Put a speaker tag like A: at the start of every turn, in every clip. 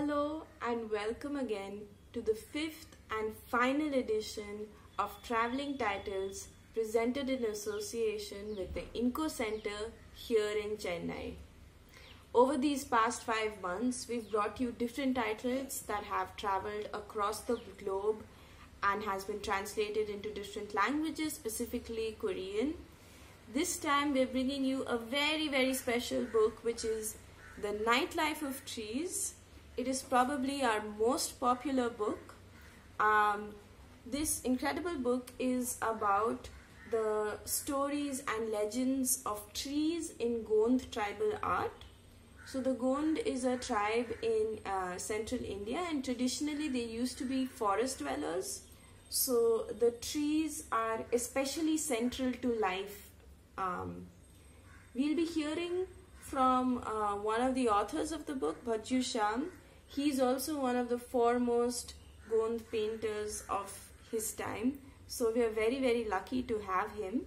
A: Hello and welcome again to the fifth and final edition of Traveling Titles presented in association with the InKo Centre here in Chennai. Over these past 5 months, we've brought you different titles that have travelled across the globe and has been translated into different languages, specifically Korean. This time we're bringing you a very special book, which is The Nightlife of Trees. It is probably our most popular book. This incredible book is about the stories and legends of trees in Gond tribal art. So the Gond is a tribe in central India, and traditionally they used to be forest dwellers. So the trees are especially central to life. We'll be hearing from one of the authors of the book, Bhajju Shyam. He's also one of the foremost Gond painters of his time. So we are very lucky to have him.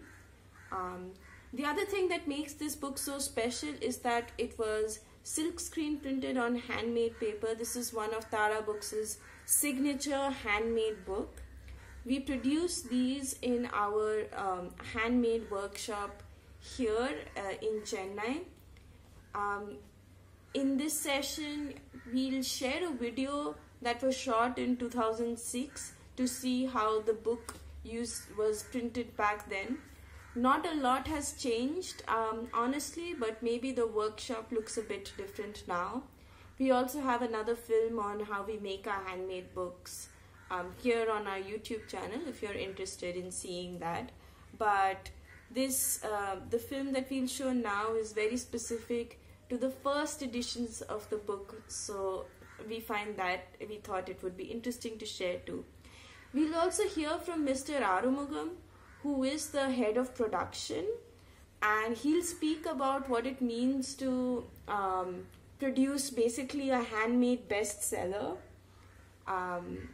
A: The other thing that makes this book so special is that it was silk screen printed on handmade paper. This is one of Tara Books' signature handmade book. We produce these in our handmade workshop here in Chennai. In this session, we'll share a video that was shot in 2006 to see how the book was printed back then. Not a lot has changed, honestly, but maybe the workshop looks a bit different now. We also have another film on how we make our handmade books here on our YouTube channel if you're interested in seeing that. But this, the film that we'll show now is very specific to the first editions of the book, so we thought it would be interesting to share too. We'll also hear from Mr. Arumugam, who is the head of production, and he'll speak about what it means to produce basically a handmade bestseller. The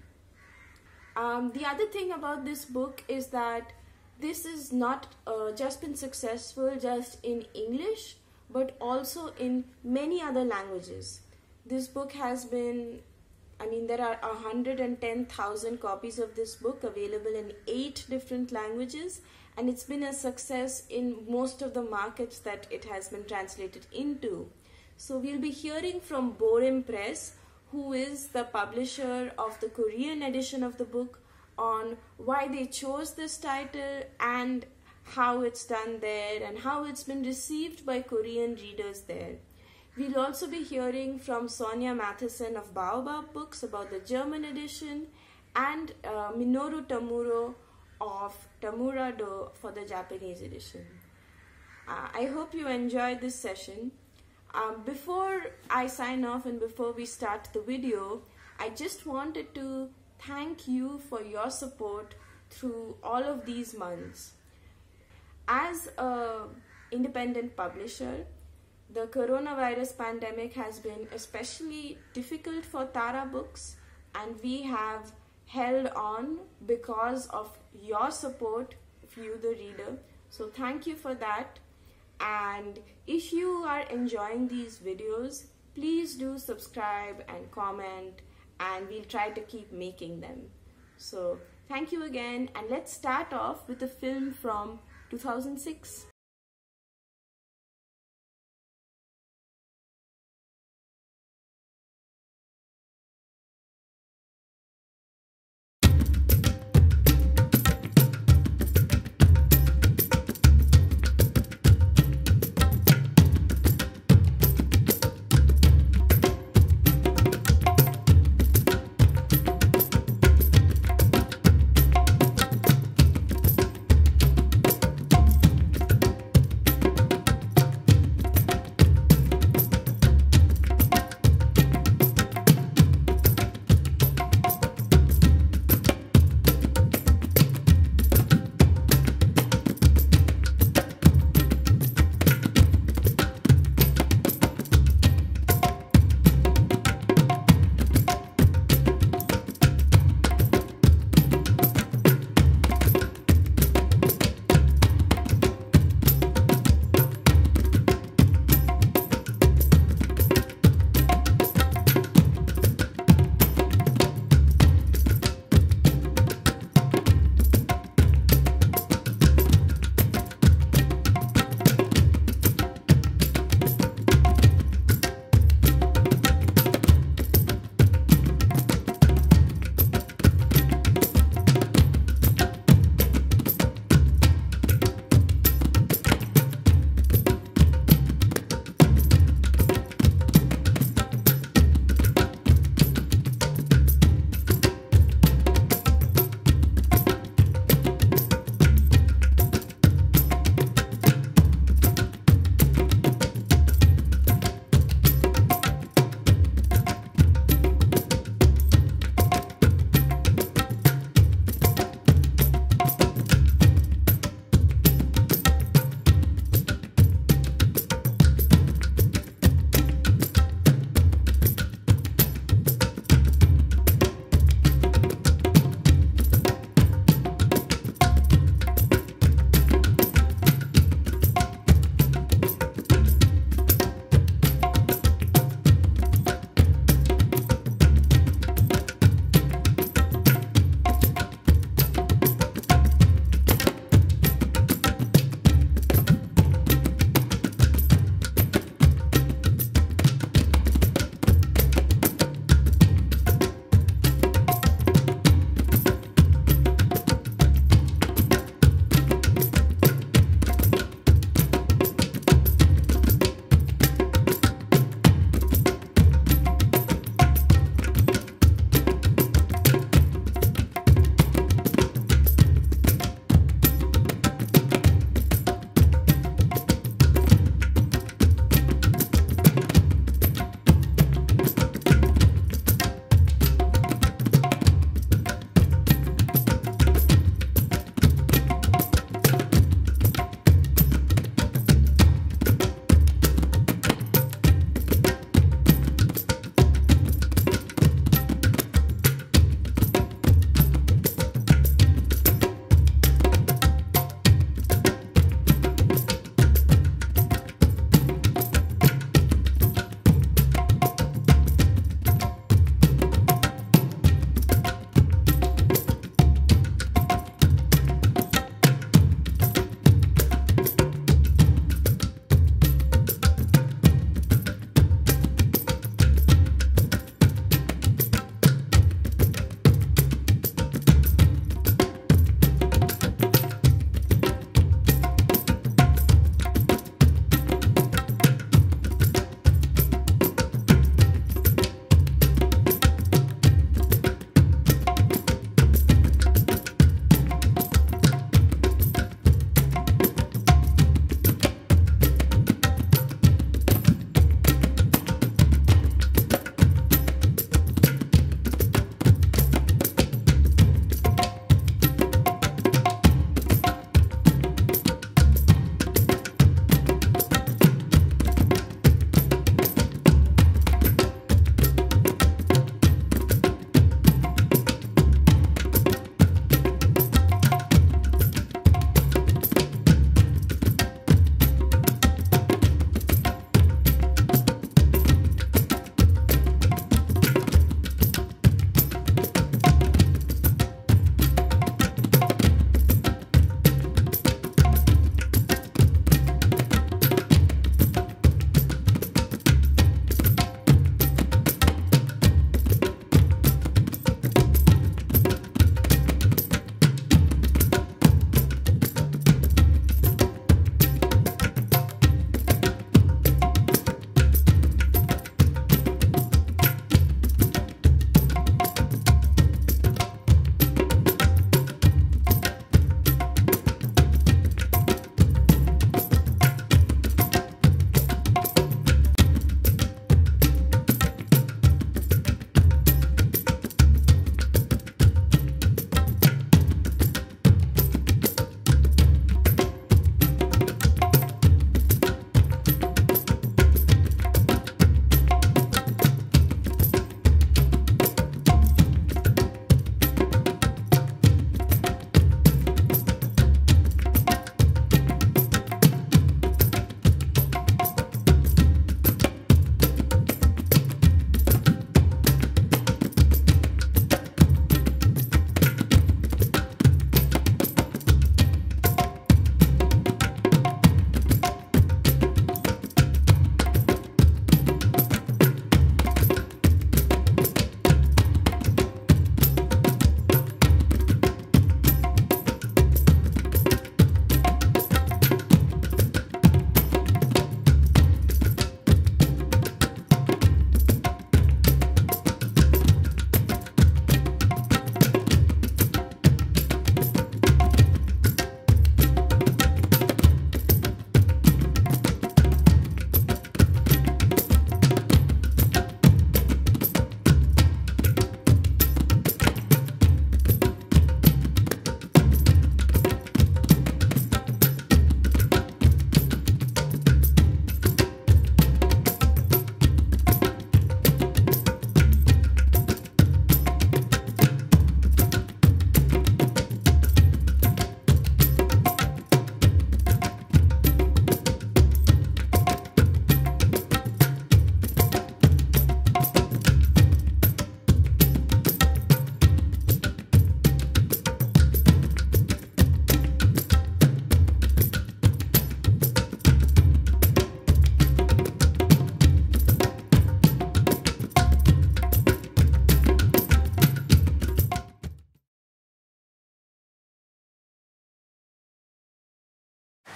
A: other thing about this book is that this is not just been successful just in English, but also in many other languages. This book has been, there are 110,000 copies of this book available in 8 different languages, and it's been a success in most of the markets that it has been translated into. So we'll be hearing from Borim Press, who is the publisher of the Korean edition of the book, on why they chose this title and how it's done there and how it's been received by Korean readers there. We'll also be hearing from Sonja Matheson of Baobab Books about the German edition, and Minoru Tamura of Tamura-do for the Japanese edition. I hope you enjoyed this session. Before I sign off and before we start the video, I just wanted to thank you for your support through all of these months. As an independent publisher, the coronavirus pandemic has been especially difficult for Tara Books, and we have held on because of your support, you the reader. So thank you for that. And if you are enjoying these videos, please do subscribe and comment, and we'll try to keep making them. So thank you again, and let's start off with a film from 2006.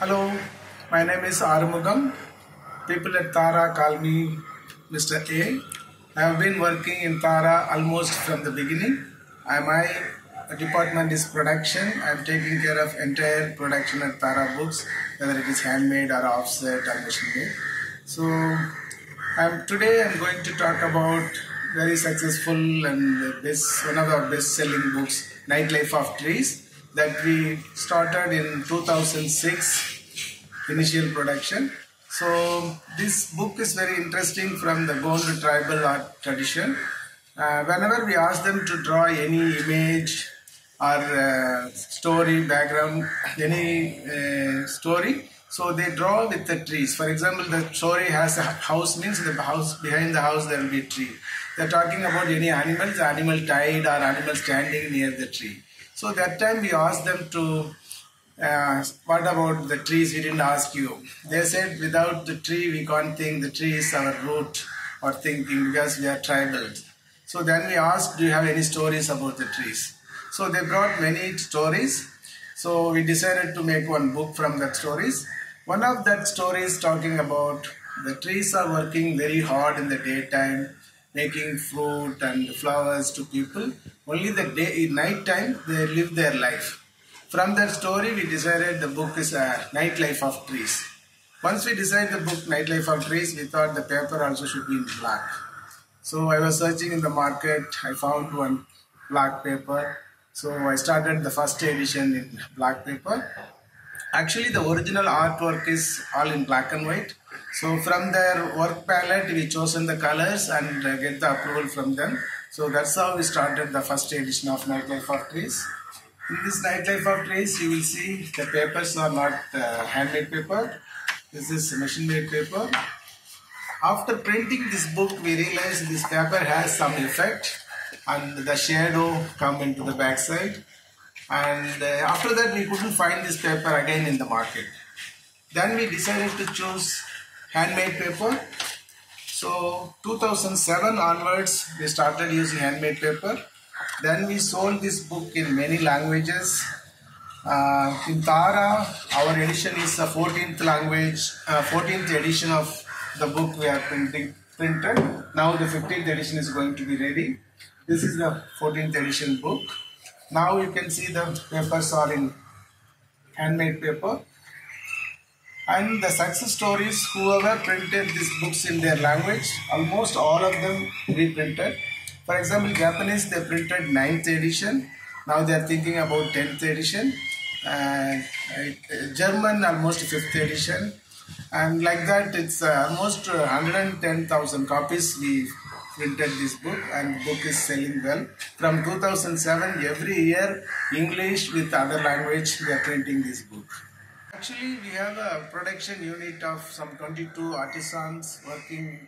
B: Hello, my name is Arumugam. People at Tara call me Mr. A. I have been working in Tara almost from the beginning. My department is production. I am taking care of entire production at Tara Books, whether it is handmade or offset or machine made. So today I'm going to talk about very successful and one of our best-selling books, Nightlife of Trees, that we started in 2006, initial production. So this book is very interesting from the Gondu tribal art tradition. Whenever we ask them to draw any image or story background, any story, so they draw with the trees. For example, the story has a house, means the house, behind the house there will be a tree. They are talking about any animals, the animal tied or animal standing near the tree. So that time we asked them to, what about the trees? We didn't ask you. They said without the tree we can't think. The tree is our root or thinking, because we are tribal. So then we asked, do you have any stories about the trees? So they brought many stories. So we decided to make one book from that stories. One of that stories talking about the trees are working very hard in the daytime, making fruit and flowers to people. Only the night time they live their life. From that story we decided the book is a Nightlife of Trees. Once we decided the book Nightlife of Trees, we thought the paper also should be in black. So I was searching in the market, I found one black paper. So I started the first edition in black paper. Actually the original artwork is all in black and white. So from their work palette we chosen the colors and get the approval from them. So that's how we started the first edition of Nightlife of Trees. In this Nightlife of Trees you will see the papers are not handmade paper. This is machine made paper. After printing this book we realized this paper has some effect and the shadow come into the back side. And after that we couldn't find this paper again in the market. Then we decided to choose handmade paper. So 2007 onwards we started using handmade paper. Then we sold this book in many languages. In Tara our edition is the 14th edition of the book we are printed. Now the 15th edition is going to be ready. This is the 14th edition book. Now you can see the papers are in handmade paper. And the success stories, whoever printed these books in their language, almost all of them reprinted. For example, Japanese, they printed 9th edition. Now they are thinking about 10th edition. German, almost 5th edition. And like that, it's almost 110,000 copies we printed this book, and the book is selling well. From 2007, every year, English with other language, we are printing this book. Actually, we have a production unit of some 22 artisans working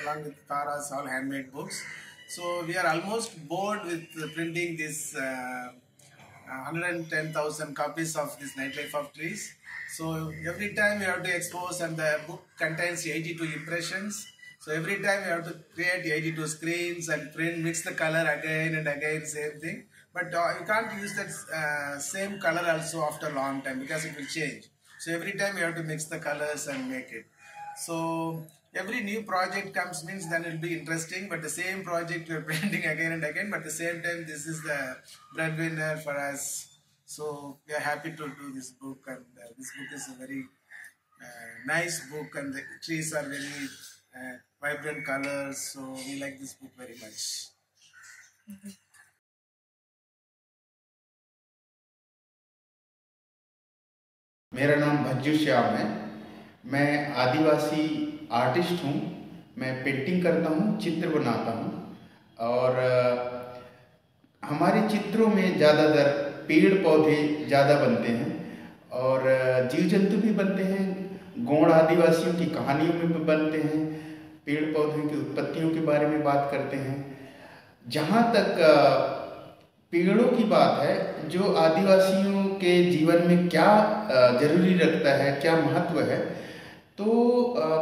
B: along with Tara's all handmade books. So we are almost bored with printing this 110,000 copies of this Nightlife of Trees. So every time we have to expose, and the book contains 82 impressions. So every time you have to create 82 screens and print, mix the color again and again, same thing. But you can't use that same color also after a long time, because it will change. So every time you have to mix the colors and make it. So every new project comes means then it will be interesting, but the same project we are printing again and again, but at the same time this is the breadwinner for us. So we are happy to do this book, and this book is a very nice book, and the trees are very vibrant colors, so we like this book very much.
C: मेरा नाम भज्जू श्याम है। मैं आदिवासी artist हूँ। मैं painting करता हूँ, चित्र बनाता हूँ, और हमारे चित्रों में ज़्यादातर पेड़ पौधे ज़्यादा बनते हैं और जीव जंतु भी बनते हैं। गौड़ आदिवासियों की कहानियों में भी बनते हैं, पेड़ पौधों की उत्पत्तियों के बारे में बात करते हैं। जहाँ तक पेड़ों की बात है, जो आदिवासियों के जीवन में क्या जरूरी रखता है, क्या महत्व है, तो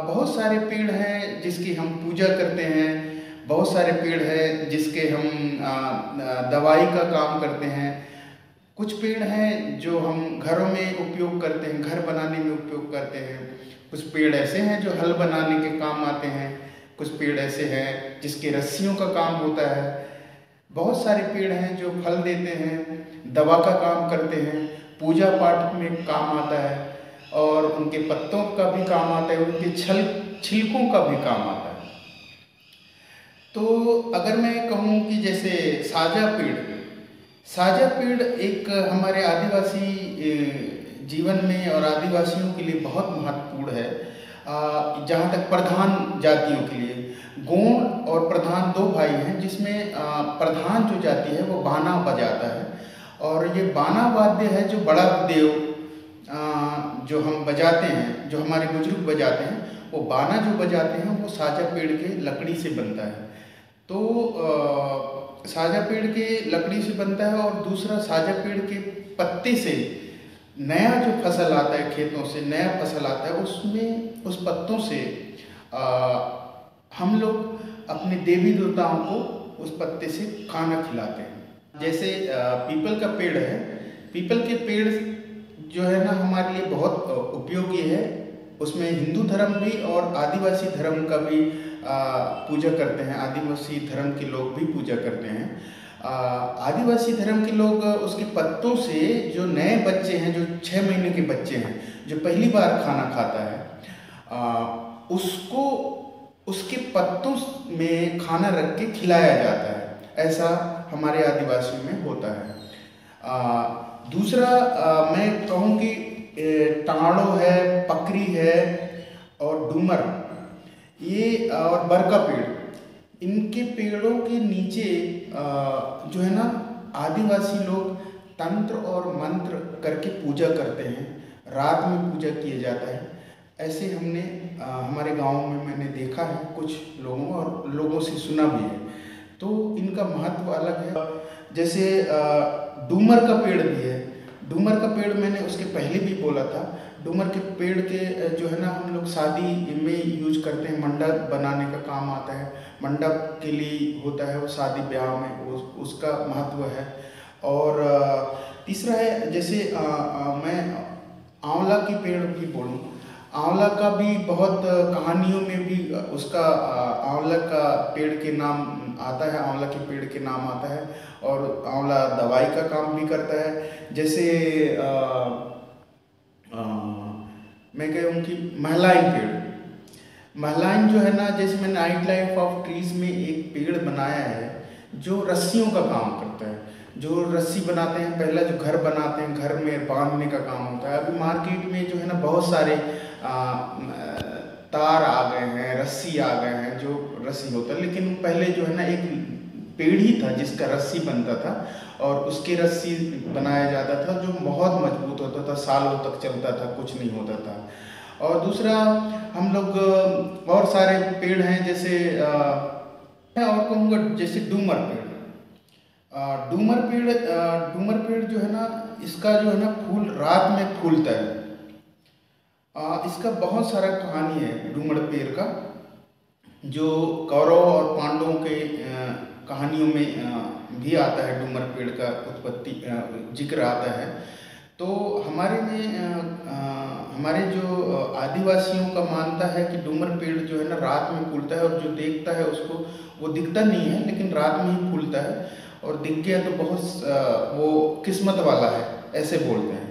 C: बहुत सारे पेड़ हैं जिसकी हम पूजा करते हैं, बहुत सारे पेड़ हैं जिसके हम दवाई का काम करते हैं। कुछ पेड़ हैं जो हम घरों में उपयोग करते हैं, घर बनाने में उपयोग करते हैं। कुछ पेड़ ऐसे हैं जो हल बनाने के काम आते हैं। कुछ पेड़ ऐसे हैं जिसके रस्सियों का काम होता है। बहुत सारे पेड़ हैं जो फल देते हैं, दवा का काम करते हैं, पूजा पाठ में काम आता है, और उनके पत्तों का भी काम आता है, उनके छिलकों का भी काम आता है। तो अगर मैं कहूँ कि जैसे साजा पेड़ एक हमारे आदिवासी जीवन में और आदिवासियों के लिए बहुत महत्वपूर्ण है। जहाँ तक प्रधान जातियों के लिए, गौड़ और प्रधान दो भाई हैं, जिसमें प्रधान जो जाति है वो बाना बजाता है, और ये बाना वाद्य है जो बड़ा देव जो हम बजाते हैं, जो हमारे बुजुर्ग बजाते हैं, वो बाना जो बजाते हैं वो साजा पेड़ के लकड़ी से बनता है। तो साजा पेड़ के लकड़ी से बनता है, और दूसरा साजा पेड़ के पत्ते से नया जो फसल आता है, खेतों से नया फसल आता है, उसमें उस पत्तों से हम लोग अपने देवी देवताओं को उस पत्ते से खाना खिलाते हैं। जैसे पीपल का पेड़ है, पीपल के पेड़ जो है ना हमारे लिए बहुत उपयोगी है। उसमें हिंदू धर्म भी और आदिवासी धर्म का भी पूजा करते हैं। आदिवासी धर्म के लोग भी पूजा करते हैं। आदिवासी धर्म के लोग उसके पत्तों से, जो नए बच्चे हैं, जो 6 महीने के बच्चे हैं, जो पहली बार खाना खाता है, उसको उसके पत्तों में खाना रख के खिलाया जाता है। ऐसा हमारे आदिवासियों में होता है। दूसरा मैं कहूँ कि टाड़ो है, पकरी है और डूमर, ये और बरका पेड़, इनके पेड़ों के नीचे जो है ना आदिवासी लोग तंत्र और मंत्र करके पूजा करते हैं। रात में पूजा किया जाता है। ऐसे हमने हमारे गांव में मैंने देखा है कुछ लोगों, और लोगों से सुना भी है। तो इनका महत्व अलग है। जैसे डूमर का पेड़ भी है। डूमर का पेड़ मैंने उसके पहले भी बोला था। डूमर के पेड़ के जो है ना हम लोग शादी में यूज करते हैं, मंडप बनाने का काम आता है, मंडप के लिए होता है वो, शादी ब्याह में उसका महत्व है। और तीसरा है, जैसे मैं आंवला के पेड़ भी बोलूँ, आंवला का भी बहुत कहानियों में भी उसका आंवला का पेड़ के नाम आता है, आंवला के पेड़ के नाम आता है, और आंवला दवाई का काम भी करता है। जैसे मैं कहूँ कि महलाइन पेड़, महलाइन जो है ना, जैसे मैंने नाइट लाइफ ऑफ ट्रीज में एक पेड़ बनाया है जो रस्सियों का काम करता है। जो रस्सी बनाते हैं, पहला जो घर बनाते हैं, घर में बांधने का काम होता है। अभी मार्केट में जो है ना बहुत सारे तार आ गए हैं, रस्सी आ गए हैं, जो रस्सी होता है, लेकिन पहले जो है ना एक पेड़ ही था जिसका रस्सी बनता था, और उसके रस्सी बनाया जाता था जो बहुत मजबूत होता था, सालों तक चलता था, कुछ नहीं होता था। और दूसरा हम लोग और सारे पेड़ हैं, जैसे मैं और कहूँगा जैसे डूमर पेड़। डूमर पेड़ जो है ना, इसका जो है ना फूल रात में फूलता है। इसका बहुत सारा कहानी है डूमर पेड़ का, जो कौरव और पांडवों के कहानियों में भी आता है। डूमर पेड़ का उत्पत्ति जिक्र आता है। तो हमारे जो आदिवासियों का मानता है कि डूमर पेड़ जो है ना रात में फूलता है, और जो देखता है उसको, वो दिखता नहीं है लेकिन रात में ही फूलता है, और दिख गया तो बहुत वो किस्मत वाला है, ऐसे बोलते हैं।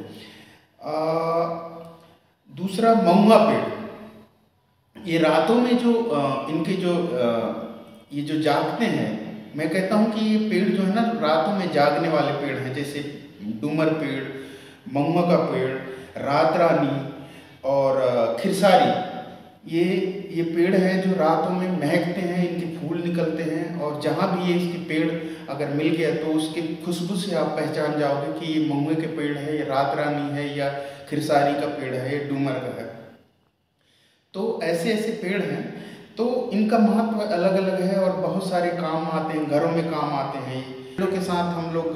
C: दूसरा महुआ पेड़, ये रातों में जो इनके जो ये जो जागते हैं, मैं कहता हूँ कि ये पेड़ जो है ना रातों में जागने वाले पेड़ हैं। जैसे डूमर पेड़, महुआ का पेड़, रात रानी और खिरसारी, ये पेड़ हैं जो रातों में महकते हैं, इनके फूल निकलते हैं, और जहाँ भी ये इसके पेड़ अगर मिल गया तो उसकी खुशबू से आप पहचान जाओगे कि ये महुए के पेड़ है, ये रात रानी है, या खिरसारी का पेड़ है, ये डूमर का है। तो ऐसे ऐसे पेड़ हैं। तो इनका महत्व अलग अलग है, और बहुत सारे काम आते हैं, घरों में काम आते हैं। पेड़ों के साथ हम लोग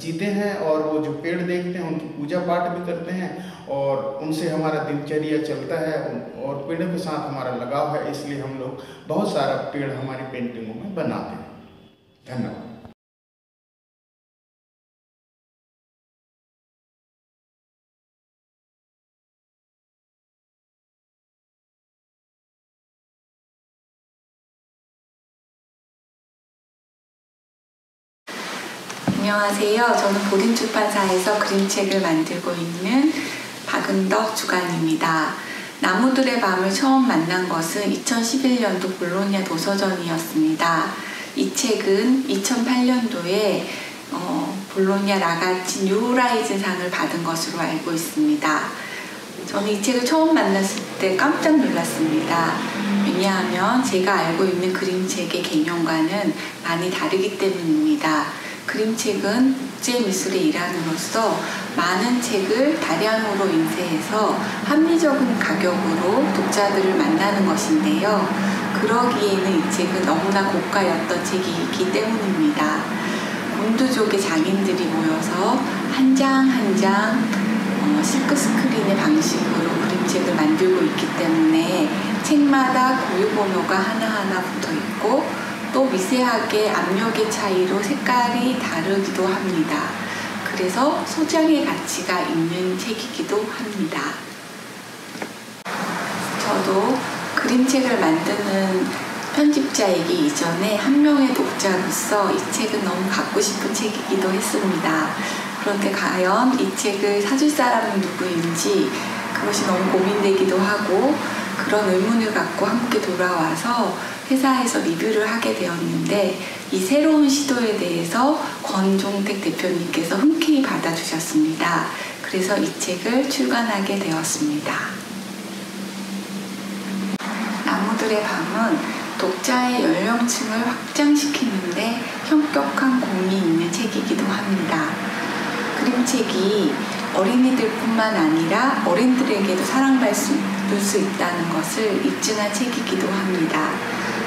C: जीते हैं, और वो जो पेड़ देखते हैं उनकी पूजा पाठ भी करते हैं, और उनसे हमारा दिनचर्या चलता है, और पेड़ों के साथ हमारा लगाव है। इसलिए हम लोग बहुत सारा पेड़ हमारी पेंटिंगों में बनाते हैं। धन्यवाद।
D: 안녕하세요. 저는 보림 출판사에서 그림책을 만들고 있는 박은덕 주간입니다. 나무들의 밤을 처음 만난 것은 2011년도 볼로냐 도서전이었습니다. 이 책은 2008년도에 볼로냐 라가치 뉴호라이즌상을 받은 것으로 알고 있습니다. 저는 이 책을 처음 만났을 때 깜짝 놀랐습니다. 왜냐하면 제가 알고 있는 그림책의 개념과는 많이 다르기 때문입니다. 그림책은 국제미술의 일환으로서 많은 책을 다량으로 인쇄해서 합리적인 가격으로 독자들을 만나는 것인데요. 그러기에는 이 책은 너무나 고가였던 책이기 때문입니다. 곤두족의 장인들이 모여서 한 장 한 장 실크 스크린의 방식으로 그림책을 만들고 있기 때문에 책마다 고유번호가 하나하나 붙어 있고 또 미세하게 압력의 차이로 색깔이 다르기도 합니다. 그래서 소장의 가치가 있는 책이기도 합니다. 저도 그림책을 만드는 편집자이기 이전에 한 명의 독자로서 이 책은 너무 갖고 싶은 책이기도 했습니다. 그런데 과연 이 책을 사줄 사람은 누구인지 그것이 너무 고민되기도 하고 그런 의문을 갖고 함께 돌아와서 회사에서 리뷰를 하게 되었는데 이 새로운 시도에 대해서 권종택 대표님께서 흔쾌히 받아주셨습니다. 그래서 이 책을 출간하게 되었습니다. 나무들의 밤은 독자의 연령층을 확장시키는데 현격한 공이 있는 책이기도 합니다. 그림책이 어린이들뿐만 아니라 어른들에게도 사랑받을 수 있다는 것을 입증한 책이기도 합니다.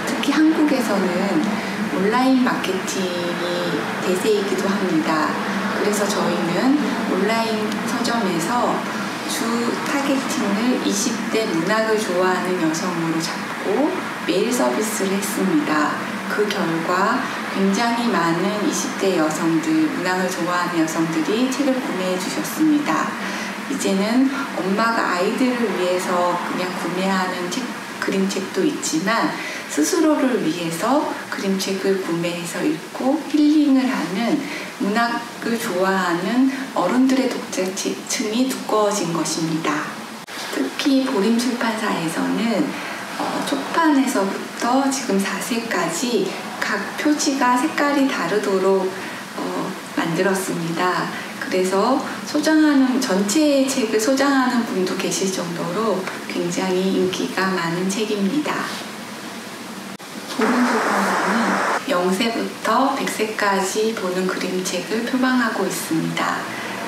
D: 특히 한국에서는 온라인 마케팅이 대세이기도 합니다. 그래서 저희는 온라인 서점에서 주 타겟팅을 20대 문학을 좋아하는 여성으로 잡고 메일 서비스를 했습니다. 그 결과 굉장히 많은 20대 여성들, 문학을 좋아하는 여성들이 책을 구매해 주셨습니다. 이제는 엄마가 아이들을 위해서 그냥 구매하는 그림책도 있지만 스스로를 위해서 그림책을 구매해서 읽고 힐링을 하는 문학을 좋아하는 어른들의 독자층이 두꺼워진 것입니다. 특히 보림 출판사에서는 초판에서부터 지금 4세까지 각 표지가 색깔이 다르도록 만들었습니다. 그래서 전체의 책을 소장하는 분도 계실 정도로 굉장히 인기가 많은 책입니다. 보림 출판사는 0세부터 100세까지 보는 그림책을 표방하고 있습니다.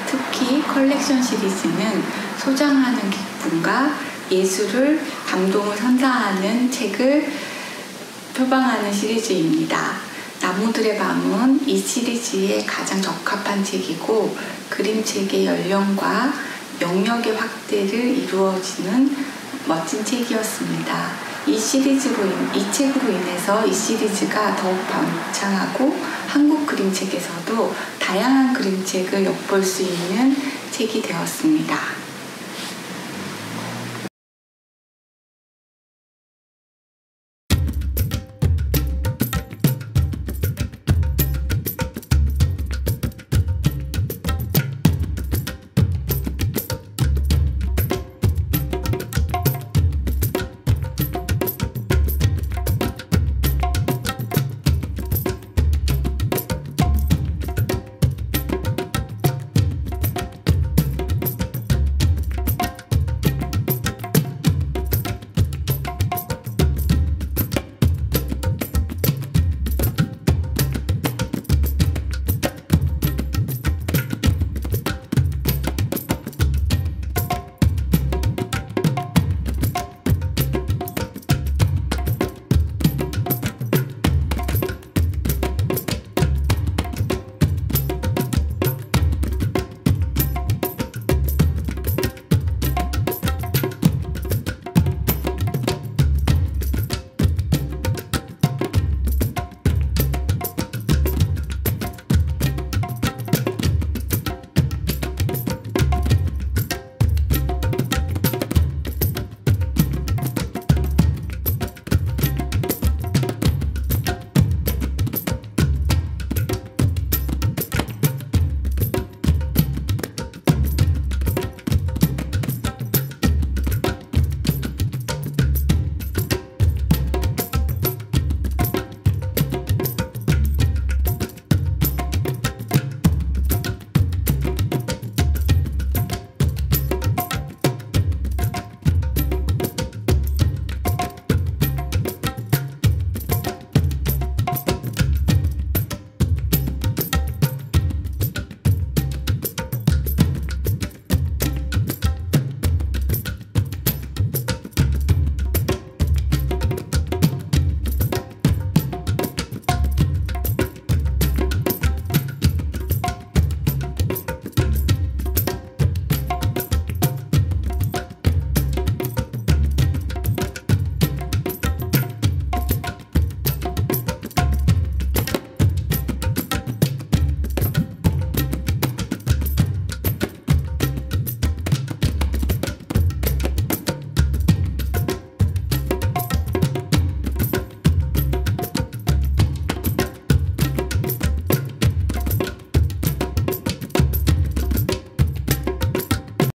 D: 특히 컬렉션 시리즈는 소장하는 기쁨과 예술을 감동을 선사하는 책을 표방하는 시리즈입니다. 나무들의 밤은 이 시리즈에 가장 적합한 책이고 그림책의 연령과 영역의 확대를 이루어지는 멋진 책이었습니다. 이 책으로 인해서 이 시리즈가 더욱 번창하고 한국 그림책에서도 다양한 그림책을 엿볼 수 있는 책이 되었습니다.